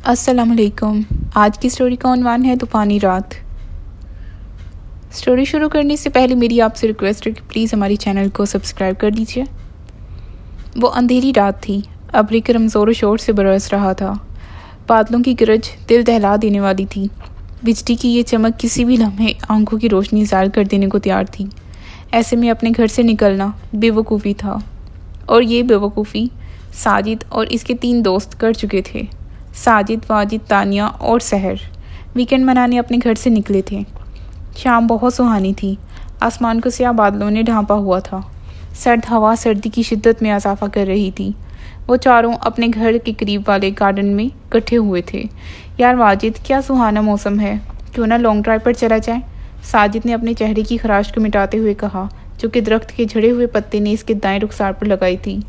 अस्सलाम वालेकुम। आज की स्टोरी का उन्वान है तूफ़ानी रात। स्टोरी शुरू करने से पहले मेरी आपसे रिक्वेस्ट है कि प्लीज़ हमारी चैनल को सब्सक्राइब कर दीजिए। वो अंधेरी रात थी। अब्र करम ज़ोर शोर से बरस रहा था। बादलों की गरज दिल दहला देने वाली थी। बिजली की ये चमक किसी भी लम्हे आंखों की रोशनी ज़ायल कर देने को तैयार थी। ऐसे में अपने घर से निकलना बेवकूफ़ी था, और ये बेवकूफ़ी साजिद और इसके 3 दोस्त कर चुके थे। साजिद, वाजिद, तानिया और सहर वीकेंड मनाने अपने घर से निकले थे। शाम बहुत सुहानी थी। आसमान को स्याह बादलों ने ढांपा हुआ था। सर्द हवा सर्दी की शिद्दत में इजाफा कर रही थी। वो चारों अपने घर के करीब वाले गार्डन में इकट्ठे हुए थे। यार वाजिद, क्या सुहाना मौसम है, क्यों ना लॉन्ग ड्राइव पर चला जाए? साजिद ने अपने चेहरे की खराश को मिटाते हुए कहा, जो कि दरख्त के झड़े हुए पत्ते ने इसके दाएं रुखसार पर लगाई थी।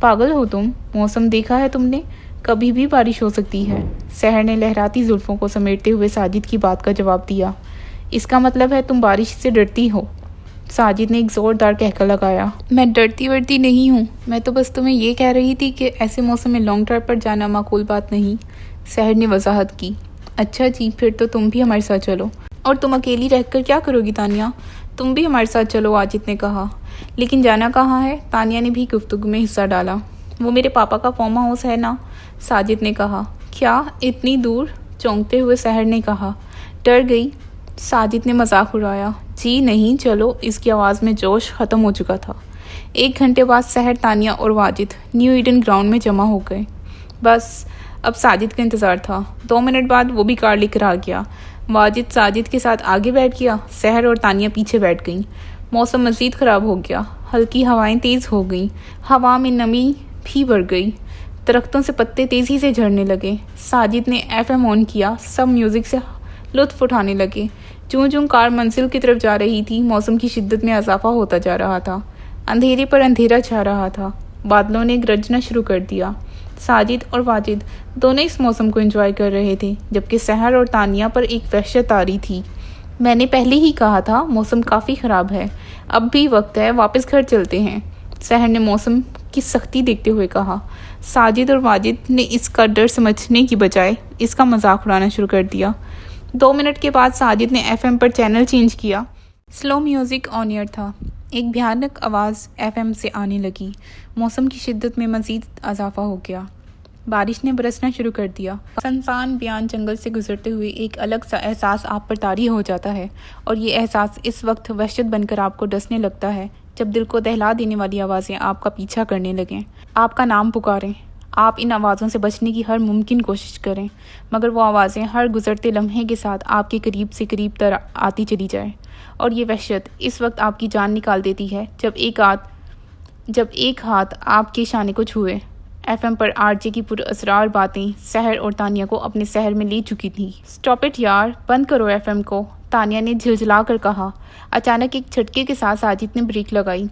पागल हो तुम, मौसम देखा है तुमने? कभी भी बारिश हो सकती है। सहर ने लहराती जुल्फ़ों को समेटते हुए साजिद की बात का जवाब दिया। इसका मतलब है तुम बारिश से डरती हो? साजिद ने एक ज़ोरदार कहका लगाया। मैं डरती वरती नहीं हूँ, मैं तो बस तुम्हें ये कह रही थी कि ऐसे मौसम में लॉन्ग ड्राइव पर जाना माकूल बात नहीं। सहर ने वजाहत की। अच्छा जी, फिर तो तुम भी हमारे साथ चलो। और तुम अकेली रहकर क्या करोगी तानिया? तुम भी हमारे साथ चलो, वाजिद ने कहा। लेकिन जाना कहाँ है? तानिया ने भी गुफ्तगू में हिस्सा डाला। वो मेरे पापा का फार्म हाउस है ना, साजिद ने कहा। क्या, इतनी दूर? चौंकते हुए सहर ने कहा। डर गई? साजिद ने मजाक उड़ाया। जी नहीं, चलो। इसकी आवाज़ में जोश ख़त्म हो चुका था। 1 घंटे बाद सहर, तानिया और वाजिद न्यू ईडन ग्राउंड में जमा हो गए। बस अब साजिद का इंतज़ार था। 2 मिनट बाद वो भी कार लेकर आ गया। वाजिद साजिद के साथ आगे बैठ गया। सहर और तानिया पीछे बैठ गईं। मौसम मज़ीद ख़राब हो गया। हल्की हवाएं तेज़ हो गईं। हवा में नमी भी बढ़ गई। दरख्तों से पत्ते तेज़ी से झड़ने लगे। साजिद ने FM ऑन किया। सब म्यूज़िक से लुत्फ़ उठाने लगे। जूं जूं कार मंजिल की तरफ जा रही थी, मौसम की शिद्दत में इजाफा होता जा रहा था। अंधेरे पर अंधेरा छा रहा था। बादलों ने गरजना शुरू कर दिया। साजिद और वाजिद दोनों इस मौसम को एंजॉय कर रहे थे, जबकि सहर और तानिया पर एक वहशत आ रही थी। मैंने पहले ही कहा था मौसम काफ़ी ख़राब है, अब भी वक्त है, वापस घर चलते हैं, सहर ने मौसम की सख्ती देखते हुए कहा। साजिद और वाजिद ने इसका डर समझने की बजाय इसका मजाक उड़ाना शुरू कर दिया। 2 मिनट के बाद साजिद ने FM पर चैनल चेंज किया। स्लो म्यूज़िक ऑन एयर था। एक भयानक आवाज़ FM से आने लगी। मौसम की शिद्दत में मज़ीद इजाफा हो गया। बारिश ने बरसना शुरू कर दिया। सनसान बयान जंगल से गुजरते हुए एक अलग सा एहसास आप पर तारी हो जाता है, और ये एहसास इस वक्त वहशत बनकर आपको डसने लगता है जब दिल को दहला देने वाली आवाज़ें आपका पीछा करने लगें, आपका नाम पुकारें। आप इन आवाज़ों से बचने की हर मुमकिन कोशिश करें, मगर वो आवाज़ें हर गुजरते लम्हे के साथ आपके करीब से करीब तर आती चली जाए। और ये वहशत इस वक्त आपकी जान निकाल देती है जब एक हाथ आपके शाने को छुए। FM पर RJ की पुरअसरार बातें सहर और तानिया को अपने शहर में ले चुकी थी। स्टॉप इट यार, बंद करो FM को, तानिया ने झिलझिला कर कहा। अचानक एक झटके के साथ साजिद ने ब्रेक लगाई।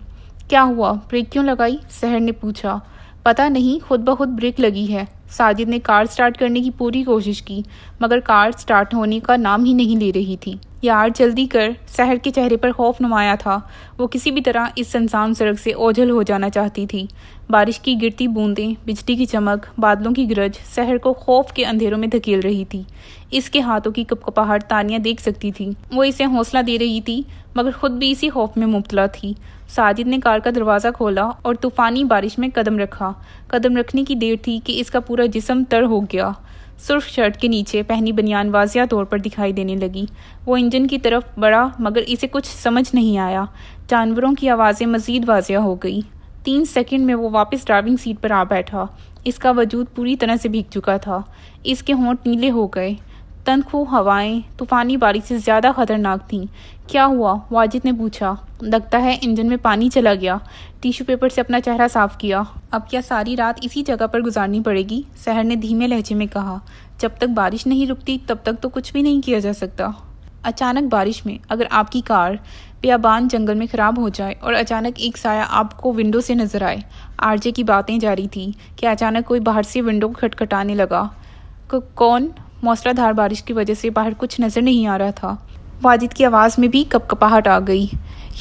क्या हुआ, ब्रेक क्यों लगाई? सहर ने पूछा। पता नहीं, खुद ब खुद ब्रेक लगी है। साजिद ने कार स्टार्ट करने की पूरी कोशिश की, मगर कार स्टार्ट होने का नाम ही नहीं ले रही थी। यार जल्दी कर, सहर के चेहरे पर खौफ नुमाया था। वो किसी भी तरह इस सुनसान सड़क से ओझल हो जाना चाहती थी। बारिश की गिरती बूंदें, बिजली की चमक, बादलों की गरज सहर को खौफ के अंधेरों में धकेल रही थी। इसके हाथों की कपकपाहट तानिया देख सकती थी। वो इसे हौसला दे रही थी, मगर खुद भी इसी खौफ में मुब्तला थी। साजिद ने कार का दरवाज़ा खोला और तूफ़ानी बारिश में कदम रखा। कदम रखने की देर थी कि इसका पूरा जिस्म तर हो गया। सुर्ख शर्ट के नीचे पहनी बनियान वाज़िया तौर पर दिखाई देने लगी। वो इंजन की तरफ बढ़ा, मगर इसे कुछ समझ नहीं आया। जानवरों की आवाज़ें मज़ीद वाज़िया हो गई। 3 सेकंड में वो वापस ड्राइविंग सीट पर आ बैठा। इसका वजूद पूरी तरह से भीग चुका था। इसके होंठ नीले हो गए। तनख्वाह हवाएं तूफ़ानी बारिश से ज़्यादा ख़तरनाक थीं। क्या हुआ, वाजिद ने पूछा। लगता है इंजन में पानी चला गया। टिश्यू पेपर से अपना चेहरा साफ किया। अब क्या सारी रात इसी जगह पर गुजारनी पड़ेगी? सहर ने धीमे लहजे में कहा। जब तक बारिश नहीं रुकती तब तक तो कुछ भी नहीं किया जा सकता। अचानक बारिश में अगर आपकी कार बियाबान जंगल में ख़राब हो जाए और अचानक एक साया आपको विंडो से नज़र आए। RJ की बातें जारी थी कि अचानक कोई बाहर से विंडो को खटखटाने लगा। कौन? मौसलाधार बारिश की वजह से बाहर कुछ नज़र नहीं आ रहा था। वाजिद की आवाज़ में भी कपकपाहट आ गई।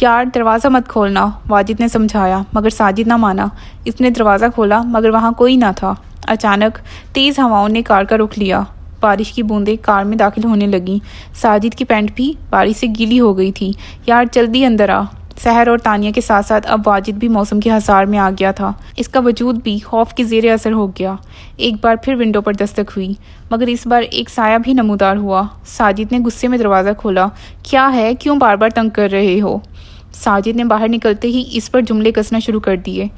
यार दरवाज़ा मत खोलना, वाजिद ने समझाया, मगर साजिद ना माना। इसने दरवाज़ा खोला, मगर वहाँ कोई ना था। अचानक तेज़ हवाओं ने कार का रुख लिया। बारिश की बूंदें कार में दाखिल होने लगीं। साजिद की पैंट भी बारिश से गीली हो गई थी। यार जल्दी अंदर आ। सहर और तानिया के साथ साथ अब वाजिद भी मौसम के हसार में आ गया था। इसका वजूद भी खौफ के ज़ेरे असर हो गया। एक बार फिर विंडो पर दस्तक हुई, मगर इस बार एक साया भी नमूदार हुआ। साजिद ने गुस्से में दरवाज़ा खोला। क्या है, क्यों बार बार तंग कर रहे हो? साजिद ने बाहर निकलते ही इस पर जुमले कसना शुरू कर दिए।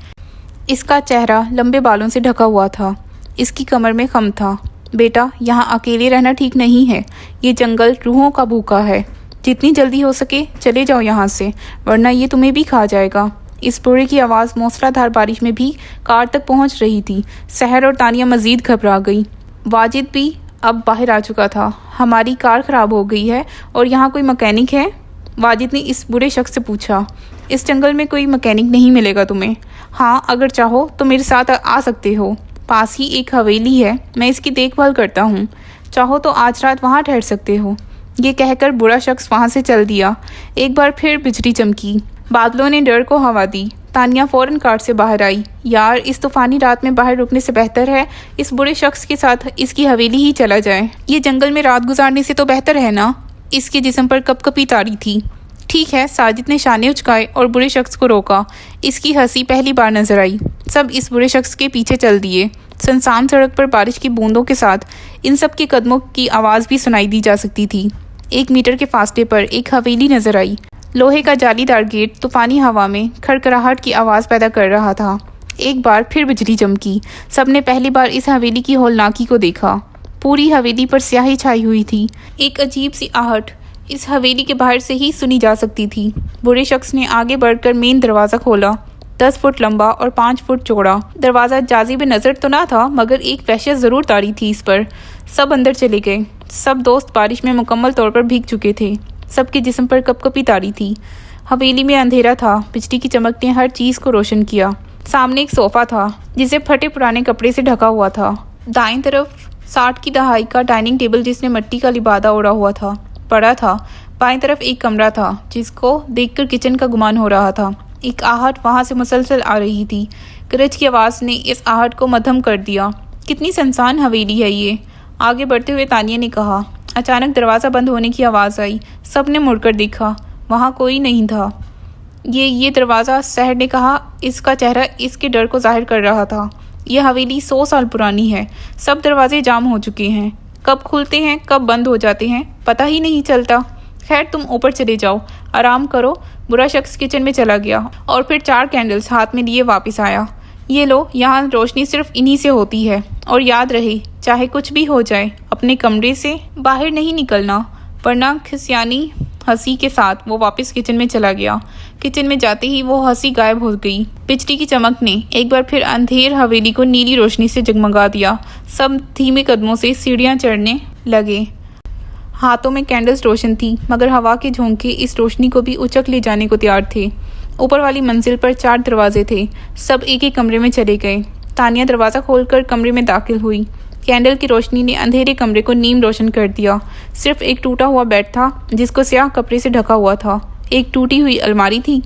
इसका चेहरा लंबे बालों से ढका हुआ था। इसकी कमर में खम था। बेटा, यहाँ अकेले रहना ठीक नहीं है। ये जंगल रूहों का भूखा है। जितनी जल्दी हो सके चले जाओ यहाँ से, वरना ये तुम्हें भी खा जाएगा। इस बुरे की आवाज़ मूसलाधार बारिश में भी कार तक पहुँच रही थी। सहर और तानिया मज़ीद घबरा गई। वाजिद भी अब बाहर आ चुका था। हमारी कार ख़राब हो गई है और यहाँ कोई मैकेनिक है? वाजिद ने इस बुरे शख्स से पूछा। इस जंगल में कोई मैकेनिक नहीं मिलेगा तुम्हें। हाँ, अगर चाहो तो मेरे साथ आ सकते हो। पास ही एक हवेली है, मैं इसकी देखभाल करता हूँ। चाहो तो आज रात वहाँ ठहर सकते हो। ये कहकर बुरा शख्स वहाँ से चल दिया। एक बार फिर बिजली चमकी। बादलों ने डर को हवा दी। तानिया फ़ौरन कार से बाहर आई। यार, इस तूफ़ानी रात में बाहर रुकने से बेहतर है इस बुरे शख्स के साथ इसकी हवेली ही चला जाए। ये जंगल में रात गुजारने से तो बेहतर है ना? इसके जिस्म पर कपकपी तारी थी। ठीक है, साजिद ने शाने उचकाए और बुरे शख्स को रोका। इसकी हंसी पहली बार नजर आई। सब इस बुरे शख्स के पीछे चल दिए। सुनसान सड़क पर बारिश की बूंदों के साथ इन सब के कदमों की आवाज़ भी सुनाई दी जा सकती थी। 1 मीटर के फासले पर एक हवेली नजर आई। लोहे का जालीदार गेट तूफानी हवा में खड़खड़ाहट की आवाज़ पैदा कर रहा था। एक बार फिर बिजली चमकी। सबने पहली बार इस हवेली की हौलनाकी को देखा। पूरी हवेली पर स्याही छाई हुई थी। एक अजीब सी आहट इस हवेली के बाहर से ही सुनी जा सकती थी। बुरे शख्स ने आगे बढ़कर मेन दरवाज़ा खोला। 10 फुट लंबा और 5 फुट चौड़ा दरवाज़ा जाज़िब नज़र तो ना था, मगर एक वहशत ज़रूर तारी थी इस पर। सब अंदर चले गए। सब दोस्त बारिश में मुकम्मल तौर पर भीग चुके थे। सबके जिस्म पर कपकपी तारी थी। हवेली में अंधेरा था। बिजली की चमक ने हर चीज़ को रोशन किया। सामने एक सोफ़ा था जिसे फटे पुराने कपड़े से ढका हुआ था। दाईं तरफ 60 की दहाई का डाइनिंग टेबल जिसने मिट्टी का लिबादा ओढ़ा हुआ था पड़ा था। बाईं तरफ एक कमरा था जिसको देखकर किचन का गुमान हो रहा था। एक आहट वहाँ से मुसलसल आ रही थी। गरज की आवाज़ ने इस आहट को मद्धम कर दिया। कितनी सुनसान हवेली है ये, आगे बढ़ते हुए तानिया ने कहा। अचानक दरवाज़ा बंद होने की आवाज़ आई। सब ने मुड़कर देखा। वहाँ कोई नहीं था। ये दरवाज़ा, सहर ने कहा। इसका चेहरा इसके डर को जाहिर कर रहा था। यह हवेली 100 साल पुरानी है। सब दरवाजे जाम हो चुके हैं। कब खुलते हैं कब बंद हो जाते हैं पता ही नहीं चलता। खैर, तुम ऊपर चले जाओ, आराम करो। बुरा शख्स किचन में चला गया और फिर 4 कैंडल्स हाथ में लिए वापस आया। ये लो, यहाँ रोशनी सिर्फ इन्हीं से होती है। और याद रहे, चाहे कुछ भी हो जाए, अपने कमरे से बाहर नहीं निकलना, वरना खिसियानी हंसी के साथ वो वापस किचन में चला गया। किचन में जाते ही वो हंसी गायब हो गई। बिजली की चमक ने एक बार फिर अंधेर हवेली को नीली रोशनी से जगमगा दिया। सब धीमे कदमों से सीढ़ियाँ चढ़ने लगे। हाथों में कैंडल्स रोशन थी, मगर हवा के झोंके इस रोशनी को भी उचक ले जाने को तैयार थे। ऊपर वाली मंजिल पर 4 दरवाजे थे। सब एक एक कमरे में चले गए। तानिया दरवाज़ा खोलकर कमरे में दाखिल हुई। कैंडल की रोशनी ने अंधेरे कमरे को नीम रोशन कर दिया। सिर्फ एक टूटा हुआ बेड था जिसको स्याह कपड़े से ढका हुआ था। एक टूटी हुई अलमारी थी।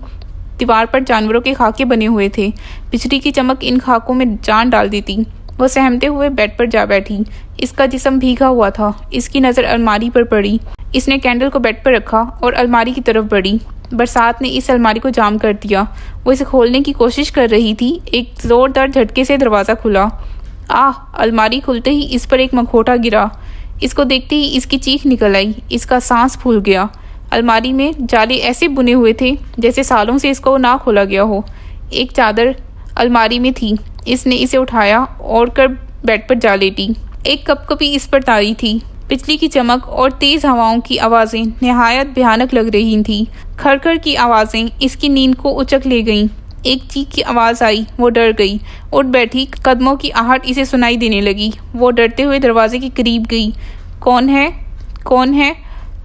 दीवार पर जानवरों के खाके बने हुए थे। बिजली की चमक इन खाकों में जान डाल देती। वो सहमते हुए बेड पर जा बैठी। इसका जिस्म भीगा हुआ था। इसकी नज़र अलमारी पर पड़ी। इसने कैंडल को बेड पर रखा और अलमारी की तरफ बढ़ी। बरसात ने इस अलमारी को जाम कर दिया। वो इसे खोलने की कोशिश कर रही थी। एक ज़ोरदार झटके से दरवाज़ा खुला। अलमारी खुलते ही इस पर एक मखौटा गिरा। इसको देखते ही इसकी चीख निकल आई। इसका सांस फूल गया। अलमारी में जाले ऐसे बुने हुए थे जैसे सालों से इसको ना खोला गया हो। एक चादर अलमारी में थी। इसने इसे उठाया और कर बेड पर जा लेटी। एक कपकपी इस पर तारी थी। बिजली की चमक और तेज़ हवाओं की आवाज़ें नहायत भयानक लग रही थीं। खड़खड़ की आवाज़ें इसकी नींद को उचक ले गईं। एक चीख की आवाज़ आई। वो डर गई, उठ बैठी। कदमों की आहट इसे सुनाई देने लगी। वो डरते हुए दरवाजे के करीब गई। कौन है, कौन है?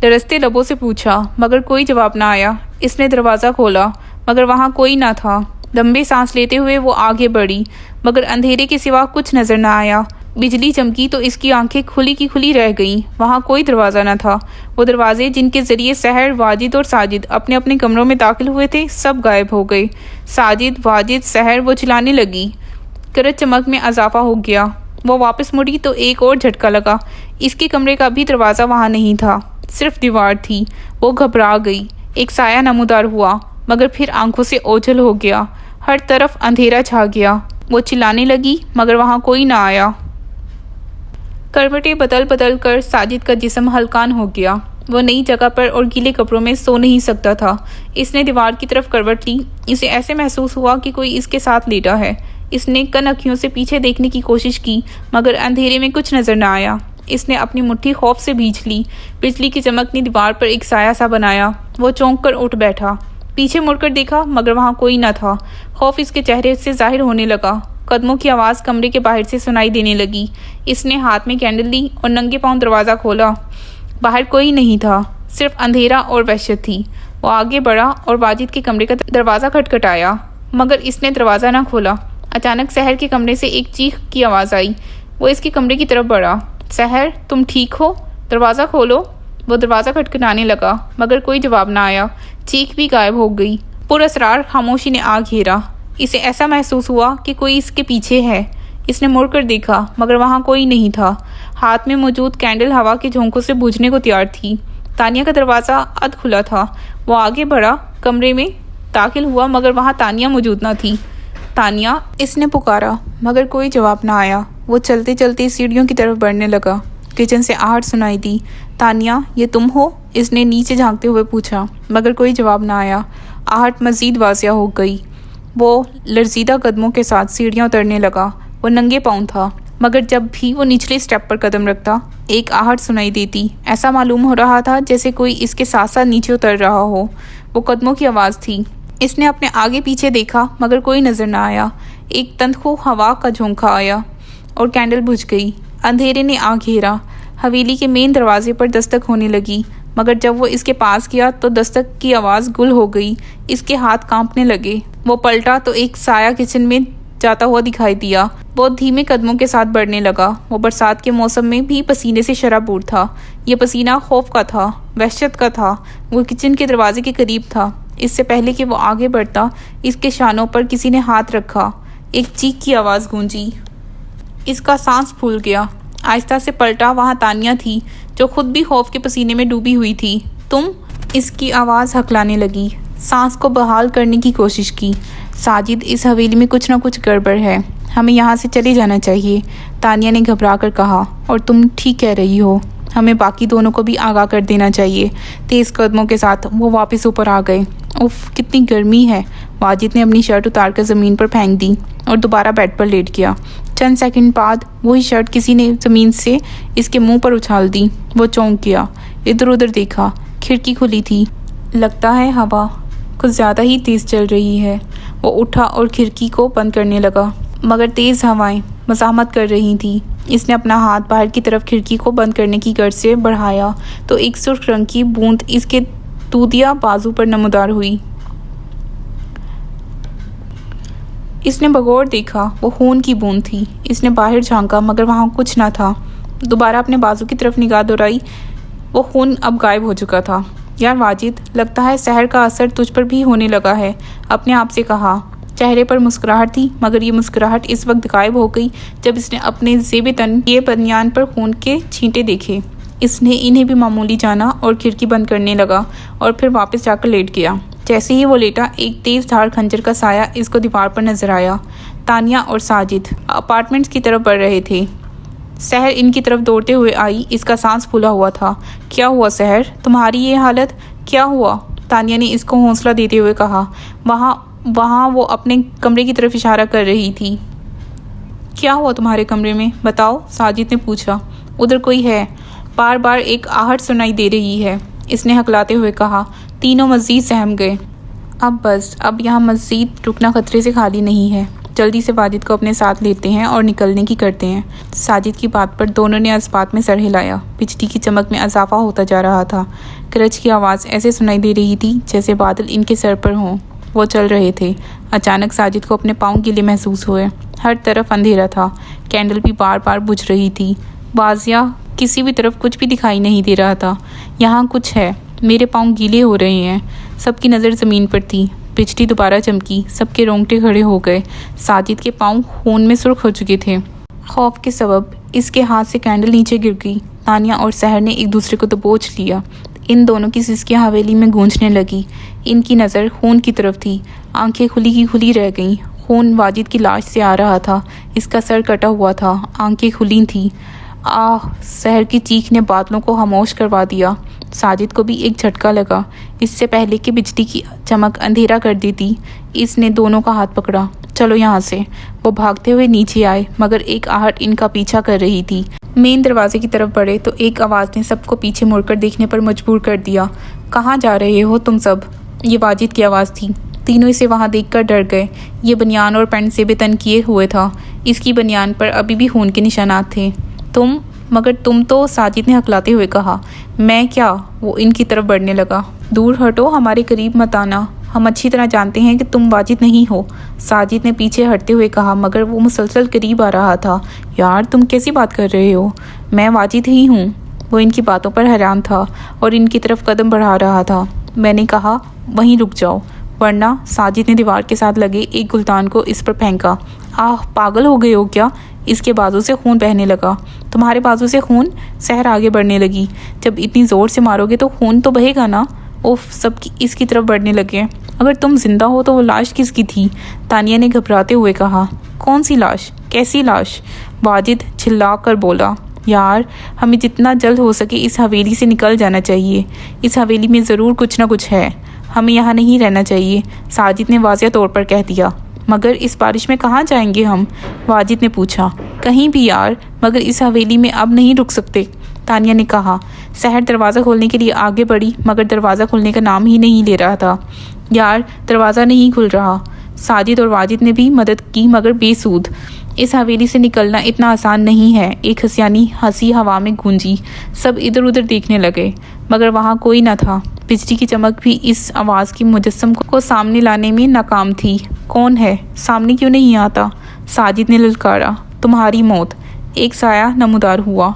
डरसते लबों से पूछा, मगर कोई जवाब ना आया। इसने दरवाज़ा खोला, मगर वहाँ कोई ना था। लंबे सांस लेते हुए वो आगे बढ़ी, मगर अंधेरे के सिवा कुछ नज़र ना आया। बिजली चमकी तो इसकी आंखें खुली की खुली रह गईं। वहाँ कोई दरवाज़ा न था। वो दरवाजे जिनके ज़रिए सहर, वाजिद और साजिद अपने अपने कमरों में दाखिल हुए थे, सब गायब हो गए। साजिद, वाजिद, सहर, वो चिल्लाने लगी। गरज चमक में इजाफा हो गया। वो वापस मुड़ी तो एक और झटका लगा। इसके कमरे का भी दरवाज़ा वहाँ नहीं था, सिर्फ दीवार थी। वो घबरा गई। एक साया नमूदार हुआ, मगर फिर आंखों से ओझल हो गया। हर तरफ अंधेरा छा गया। वो चिल्लाने लगी, मगर वहाँ कोई ना आया। करवटें बदल बदल कर साजिद का जिस्म हलकान हो गया। वो नई जगह पर और गीले कपड़ों में सो नहीं सकता था। इसने दीवार की तरफ करवट ली। इसे ऐसे महसूस हुआ कि कोई इसके साथ लेटा है। इसने कन अखियों से पीछे देखने की कोशिश की, मगर अंधेरे में कुछ नजर न आया। इसने अपनी मुट्ठी खौफ से भींच ली। बिजली की चमक ने दीवार पर एक साया सा बनाया। वो चौंक कर उठ बैठा। पीछे मुड़कर देखा, मगर वहाँ कोई न था। खौफ इसके चेहरे से जाहिर होने लगा। कदमों की आवाज़ कमरे के बाहर से सुनाई देने लगी। इसने हाथ में कैंडल ली और नंगे पांव दरवाज़ा खोला। बाहर कोई नहीं था, सिर्फ अंधेरा और वहशत थी। वो आगे बढ़ा और वाजिद के कमरे का दरवाज़ा खटखटाया, मगर इसने दरवाज़ा ना खोला। अचानक सहर के कमरे से एक चीख की आवाज़ आई। वो इसके कमरे की तरफ बढ़ा। सहर, तुम ठीक हो? दरवाज़ा खोलो। वो दरवाज़ा खटखटाने लगा, मगर कोई जवाब ना आया। चीख भी गायब हो गई। पुरअसरार खामोशी ने आ घेरा। इसे ऐसा महसूस हुआ कि कोई इसके पीछे है। इसने मुड़कर देखा, मगर वहाँ कोई नहीं था। हाथ में मौजूद कैंडल हवा के झोंकों से बुझने को तैयार थी। तानिया का दरवाज़ा अध खुला था। वो आगे बढ़ा, कमरे में दाखिल हुआ, मगर वहाँ तानिया मौजूद न थी। तानिया, इसने पुकारा, मगर कोई जवाब ना आया। वो चलते चलते सीढ़ियों की तरफ बढ़ने लगा। किचन से आहट सुनाई दी। तानिया, ये तुम हो? इसने नीचे झांकते हुए पूछा, मगर कोई जवाब ना आया। आहट मज़ीद वाज़िया हो गई। वो लरजीदा कदमों के साथ सीढ़ियाँ उतरने लगा। वो नंगे पाँव था, मगर जब भी वो निचले स्टेप पर कदम रखता, एक आहट सुनाई देती। ऐसा मालूम हो रहा था जैसे कोई इसके साथ साथ नीचे उतर रहा हो। वो कदमों की आवाज़ थी। इसने अपने आगे पीछे देखा, मगर कोई नज़र न आया। एक तंदखू हवा का झोंका आया और कैंडल बुझ गई। अंधेरे ने आ घेरा। हवेली के मेन दरवाजे पर दस्तक होने लगी, मगर जब वो इसके पास गया तो दस्तक की आवाज़ गुल हो गई। इसके हाथ कांपने लगे। वो पलटा तो एक साया किचन में जाता हुआ दिखाई दिया। बहुत धीमे कदमों के साथ बढ़ने लगा। वो बरसात के मौसम में भी पसीने से शराबूर था। ये पसीना खौफ का था, वहशत का था। वो किचन के दरवाजे के करीब था। इससे पहले कि वो आगे बढ़ता, इसके शानों पर किसी ने हाथ रखा। एक चीख की आवाज़ गूंजी। इसका सांस फूल गया। आहिस्ता से पलटा। वहाँ तानिया थी, जो खुद भी खौफ के पसीने में डूबी हुई थी। तुम? इसकी आवाज़ हकलाने लगी। सांस को बहाल करने की कोशिश की। साजिद, इस हवेली में कुछ ना कुछ गड़बड़ है। हमें यहाँ से चले जाना चाहिए, तानिया ने घबरा कर कहा। और तुम ठीक कह रही हो, हमें बाकी दोनों को भी आगाह कर देना चाहिए। तेज़ कदमों के साथ वो वापस ऊपर आ गए। उफ, कितनी गर्मी है। वाजिद ने अपनी शर्ट उतार कर ज़मीन पर फेंक दी और दोबारा बेड पर लेट गया। चंद सेकंड बाद वही शर्ट किसी ने ज़मीन से इसके मुंह पर उछाल दी। वो चौंक गया, इधर उधर देखा। खिड़की खुली थी। लगता है हवा कुछ ज़्यादा ही तेज़ चल रही है। वो उठा और खिड़की को बंद करने लगा, मगर तेज़ हवाएं मज़ाहमत कर रही थी। इसने अपना हाथ बाहर की तरफ खिड़की को बंद करने की गर्ज से बढ़ाया तो एक सुर्ख रंग की बूंद इसके दूधिया बाजू पर नमूदार हुई। इसने बगौर देखा। वो खून की बूंद थी। इसने बाहर झांका, मगर वहाँ कुछ ना था। दोबारा अपने बाजू की तरफ निगाह दोहराई। वो खून अब गायब हो चुका था। यार वाजिद, लगता है सहर का असर तुझ पर भी होने लगा है, अपने आप से कहा। चेहरे पर मुस्कुराहट थी, मगर ये मुस्कुराहट इस वक्त गायब हो गई जब इसने अपने ज़ेबे तन ये बनियान पर खून के छींटे देखे। इसने इन्हें भी मामूली जाना और खिड़की बंद करने लगा और फिर वापस जाकर लेट गया। जैसे ही वो लेटा, एक तेज़ धार खंजर का साया इसको दीवार पर नजर आया। तानिया और साजिद अपार्टमेंट्स की तरफ बढ़ रहे थे। सहर इनकी तरफ दौड़ते हुए आई। इसका सांस फूला हुआ था। क्या हुआ सहर, तुम्हारी ये हालत? क्या हुआ? तानिया ने इसको हौसला देते हुए कहा। वहाँ वो अपने कमरे की तरफ इशारा कर रही थी। क्या हुआ तुम्हारे कमरे में, बताओ, साजिद ने पूछा। उधर कोई है, बार बार एक आहट सुनाई दे रही है, इसने हकलाते हुए कहा। तीनों मज़ीद सहम गए। अब बस, अब यहाँ मज़ीद रुकना खतरे से खाली नहीं है। जल्दी से वाजिद को अपने साथ लेते हैं और निकलने की करते हैं। साजिद की बात पर दोनों ने इस्पात में सर हिलाया। बिजली की चमक में इजाफा होता जा रहा था। करच की आवाज़ ऐसे सुनाई दे रही थी जैसे बादल इनके सर पर हों। वो चल रहे थे। अचानक साजिद को अपने पाँव गीले महसूस हुए। हर तरफ अंधेरा था। कैंडल भी बार बार बुझ रही थी। वाजिया किसी भी तरफ कुछ भी दिखाई नहीं दे रहा था। यहाँ कुछ है। मेरे पाँव गीले हो रहे हैं। सबकी नज़र ज़मीन पर थी। बिजली दोबारा चमकी। सबके रोंगटे खड़े हो गए। साजिद के पाँव खून में सुर्ख हो चुके थे। खौफ के सबब इसके हाथ से कैंडल नीचे गिर गई। तानिया और सहर ने एक दूसरे को दबोच लिया। इन दोनों की सिसकियां हवेली में गूंजने लगी। इनकी नज़र खून की तरफ थी। आंखें खुली की खुली रह गईं। खून वाजिद की लाश से आ रहा था। इसका सर कटा हुआ था, आंखें खुली थीं। आह! सहर की चीख ने बादलों को खामोश करवा दिया। साजिद को भी एक झटका लगा। इससे पहले कि बिजली की चमक अंधेरा कर देती, इसने दोनों का हाथ पकड़ा। चलो यहाँ से। वो भागते हुए नीचे आए, मगर एक आहट इनका पीछा कर रही थी। मेन दरवाजे की तरफ बढ़े तो एक आवाज़ ने सबको पीछे मुड़कर देखने पर मजबूर कर दिया। कहाँ जा रहे हो तुम सब? ये वाजिद की आवाज़ थी। तीनों इसे वहाँ देखकर डर गए। ये बनियान और पैंट से बेतन किए हुए था। इसकी बनियान पर अभी भी खून के निशानात थे। मगर तुम तो, साजिद ने हकलाते हुए कहा। मैं क्या? वो इनकी तरफ बढ़ने लगा। दूर हटो, हमारे करीब मत आना। हम अच्छी तरह जानते हैं कि तुम वाजिद नहीं हो, साजिद ने पीछे हटते हुए कहा, मगर वो मुसलसल करीब आ रहा था। यार तुम कैसी बात कर रहे हो? मैं वाजिद ही हूँ। वो इनकी बातों पर हैरान था और इनकी तरफ कदम बढ़ा रहा था। मैंने कहा वहीं रुक जाओ, वरना। साजिद ने दीवार के साथ लगे एक गुलदान को इस पर फेंका। आह! पागल हो गए हो क्या? इसके बाजू से खून बहने लगा। तुम्हारे बाजू से खून? सहर आगे बढ़ने लगी। जब इतनी ज़ोर से मारोगे तो खून तो बहेगा ना। उफ! सब इसकी तरफ बढ़ने लगे। अगर तुम जिंदा हो तो वो लाश किसकी थी? तानिया ने घबराते हुए कहा। कौन सी लाश? कैसी लाश? वाजिद चिल्ला कर बोला। यार हमें जितना जल्द हो सके इस हवेली से निकल जाना चाहिए। इस हवेली में ज़रूर कुछ ना कुछ है। हमें यहाँ नहीं रहना चाहिए, साजिद ने वाज़ेह तौर पर कह दिया। मगर इस बारिश में कहाँ जाएंगे हम? वाजिद ने पूछा। कहीं भी यार, मगर इस हवेली में अब नहीं रुक सकते, तानिया ने कहा। सहर दरवाज़ा खोलने के लिए आगे बढ़ी, मगर दरवाज़ा खुलने का नाम ही नहीं ले रहा था। यार दरवाज़ा नहीं खुल रहा। साजिद और वाजिद ने भी मदद की, मगर बेसूद। इस हवेली से निकलना इतना आसान नहीं है। एक हंसियानी हंसी हवा में गूंजी। सब इधर उधर देखने लगे, मगर वहाँ कोई न था। बिजली की चमक भी इस आवाज़ की मुजस्सम को सामने लाने में नाकाम थी। कौन है? सामने क्यों नहीं आता? साजिद ने ललकारा। तुम्हारी मौत। एक साया नमूदार हुआ।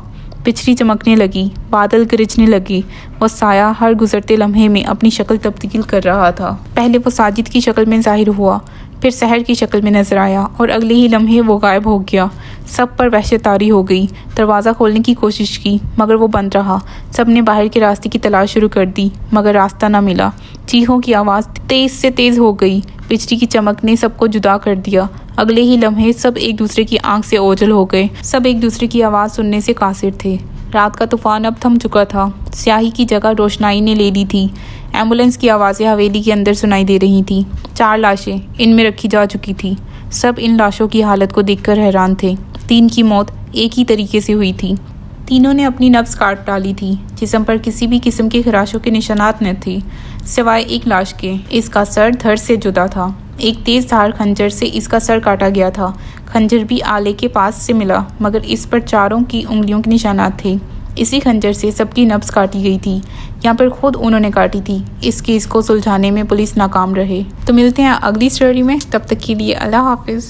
बिजली चमकने लगी, बादल गरजने लगे। वो साया हर गुजरते लम्हे में अपनी शक्ल तब्दील कर रहा था। पहले वो साजिद की शक्ल में ज़ाहिर हुआ, फिर सहर की शक्ल में नजर आया और अगले ही लम्हे वो गायब हो गया। सब पर वहशत तारी हो गई। दरवाज़ा खोलने की कोशिश की, मगर वो बंद रहा। सब ने बाहर के रास्ते की तलाश शुरू कर दी, मगर रास्ता न मिला। चीखों की आवाज़ तेज़ से तेज़ हो गई। बिजली की चमक ने सबको जुदा कर दिया। अगले ही लम्हे सब एक दूसरे की आंख से ओझल हो गए। सब एक दूसरे की आवाज़ सुनने से कासिर थे। रात का तूफान अब थम चुका था। स्याही की जगह रोशनाई ने ले ली थी। एम्बुलेंस की आवाज़ें हवेली के अंदर सुनाई दे रही थीं। 4 लाशें इनमें रखी जा चुकी थी। सब इन लाशों की हालत को देखकर हैरान थे। 3 की मौत एक ही तरीके से हुई थी। तीनों ने अपनी नब्ज़ काट डाली थी। जिस्म पर किसी भी किस्म के खराशों के निशानात न थे, सिवाय एक लाश के। इसका सर धड़ से जुदा था। एक तेज़ धार खंजर से इसका सर काटा गया था। खंजर भी आले के पास से मिला, मगर इस पर चारों की उंगलियों के निशानात थे। इसी खंजर से सबकी नब्ज़ काटी गई थी। यहाँ पर खुद उन्होंने काटी थी। इस केस को सुलझाने में पुलिस नाकाम रहे। तो मिलते हैं अगली स्टोरी में। तब तक के लिए अल्लाह हाफिज़।